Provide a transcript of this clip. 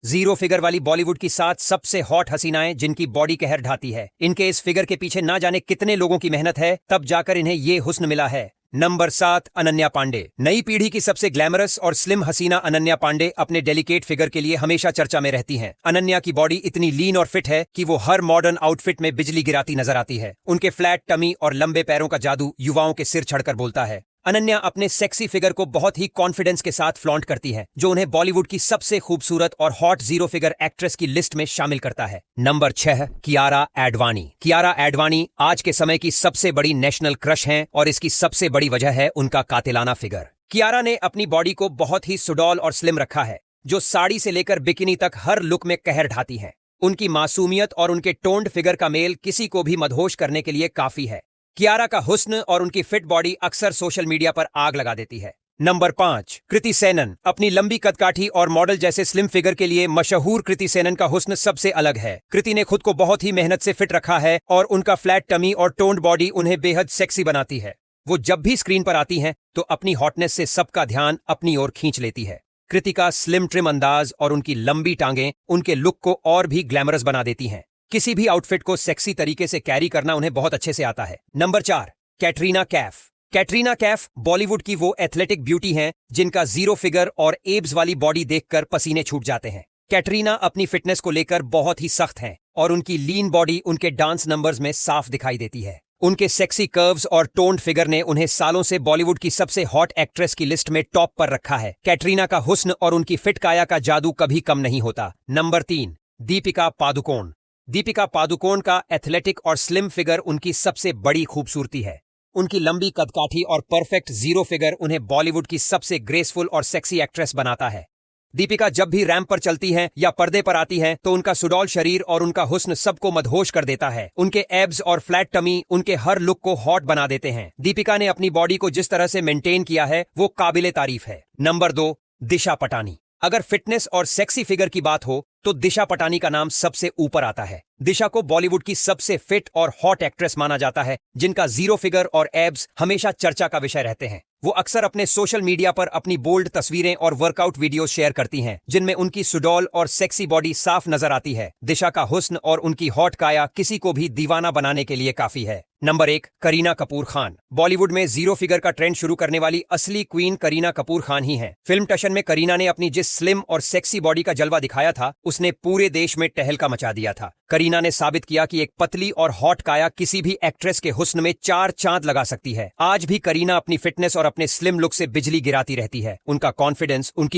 Zero figure वाली बॉलीवुड की 7 सबसे हॉट हसीनाएं जिनकी बॉडी कहर ढाती है। इनके इस फिगर के पीछे ना जाने कितने लोगों की मेहनत है, तब जाकर इन्हें ये हुस्न मिला है। नंबर 7, अनन्या पांडे। नई पीढ़ी की सबसे ग्लैमरस और स्लिम हसीना अनन्या पांडे अपने डेलिकेट फिगर के लिए हमेशा चर्चा में रहती हैं। अनन्या की बॉडी इतनी लीन और फिट है कि वो हर मॉडर्न आउटफिट में बिजली गिराती नजर आती है। उनके फ्लैट टमी और लंबे पैरों का जादू युवाओं के सिर चढ़कर बोलता है। अनन्या अपने सेक्सी फिगर को बहुत ही कॉन्फिडेंस के साथ फ्लॉन्ट करती है, जो उन्हें बॉलीवुड की सबसे खूबसूरत और हॉट जीरो फिगर एक्ट्रेस की लिस्ट में शामिल करता है। नंबर 6, कियारा एडवाणी। कियारा एडवाणी आज के समय की सबसे बड़ी नेशनल क्रश हैं और इसकी सबसे बड़ी वजह है उनका कातिलाना फिगर। कियारा ने अपनी बॉडी को बहुत ही सुडौल और स्लिम रखा है, जो साड़ी से लेकर बिकिनी तक हर लुक में कहर ढाती है। उनकी मासूमियत और उनके टोन्ड फिगर का मेल किसी को भी मदहोश करने के लिए काफी है। कियारा का हुस्न और उनकी फिट बॉडी अक्सर सोशल मीडिया पर आग लगा देती है। नंबर 5, कृति सेनन। अपनी लंबी कदकाठी और मॉडल जैसे स्लिम फिगर के लिए मशहूर कृति सेनन का हुस्न सबसे अलग है। कृति ने खुद को बहुत ही मेहनत से फिट रखा है और उनका फ्लैट टमी और टोन्ड बॉडी उन्हें बेहद सेक्सी बनाती है। वो जब भी स्क्रीन पर आती हैं तो अपनी हॉटनेस से सबका ध्यान अपनी ओर खींच लेती है। कृति का स्लिम ट्रिम अंदाज और उनकी लंबी टांगें उनके लुक को और भी ग्लैमरस बना देती हैं। किसी भी आउटफिट को सेक्सी तरीके से कैरी करना उन्हें बहुत अच्छे से आता है। नंबर 4, कैटरीना कैफ। कैटरीना कैफ बॉलीवुड की वो एथलेटिक ब्यूटी हैं जिनका जीरो फिगर और एब्स वाली बॉडी देखकर पसीने छूट जाते हैं। कैटरीना अपनी फिटनेस को लेकर बहुत ही सख्त हैं और उनकी लीन बॉडी उनके डांस नंबर्स में साफ दिखाई देती है। उनके सेक्सी कर्व्स और टोन्ड फिगर ने उन्हें सालों से बॉलीवुड की सबसे हॉट एक्ट्रेस की लिस्ट में टॉप पर रखा है। कैटरीना का हुस्न और उनकी फिट काया का जादू कभी कम नहीं होता। नंबर 3, दीपिका पादुकोण। दीपिका पादुकोण का एथलेटिक और स्लिम फिगर उनकी सबसे बड़ी खूबसूरती है। उनकी लंबी कदकाठी और परफेक्ट जीरो फिगर उन्हें बॉलीवुड की सबसे ग्रेसफुल और सेक्सी एक्ट्रेस बनाता है। दीपिका जब भी रैंप पर चलती हैं या पर्दे पर आती हैं तो उनका सुडौल शरीर और उनका हुस्न सबको मदहोश कर देता है। उनके एब्स और फ्लैट टमी उनके हर लुक को हॉट बना देते हैं। दीपिका ने अपनी बॉडी को जिस तरह से मेंटेन किया है वो काबिले तारीफ है। नंबर 2, दिशा पटानी। अगर फिटनेस और सेक्सी फिगर की बात हो तो दिशा पटानी का नाम सबसे ऊपर आता है। दिशा को बॉलीवुड की सबसे फिट और हॉट एक्ट्रेस माना जाता है, जिनका जीरो फिगर और एब्स हमेशा चर्चा का विषय रहते हैं। वो अक्सर अपने सोशल मीडिया पर अपनी बोल्ड तस्वीरें और वर्कआउट वीडियो शेयर करती हैं, जिनमें उनकी सुडौल और सेक्सी बॉडी साफ नजर आती है। दिशा का हुस्न और उनकी हॉट काया किसी को भी दीवाना बनाने के लिए काफी है। नंबर 1, करीना कपूर खान। बॉलीवुड में जीरो फिगर का ट्रेंड शुरू करने वाली असली क्वीन करीना कपूर खान ही हैं। फिल्म टशन में करीना ने अपनी जिस स्लिम और सेक्सी बॉडी का जलवा दिखाया था, उसने पूरे देश में टहलका मचा दिया था। करीना ने साबित किया कि एक पतली और हॉट काया किसी भी एक्ट्रेस के हुस्न में 4 चांद लगा सकती है। आज भी करीना अपनी फिटनेस और अपने स्लिम लुक से बिजली गिराती रहती है। उनका कॉन्फिडेंस, उनकी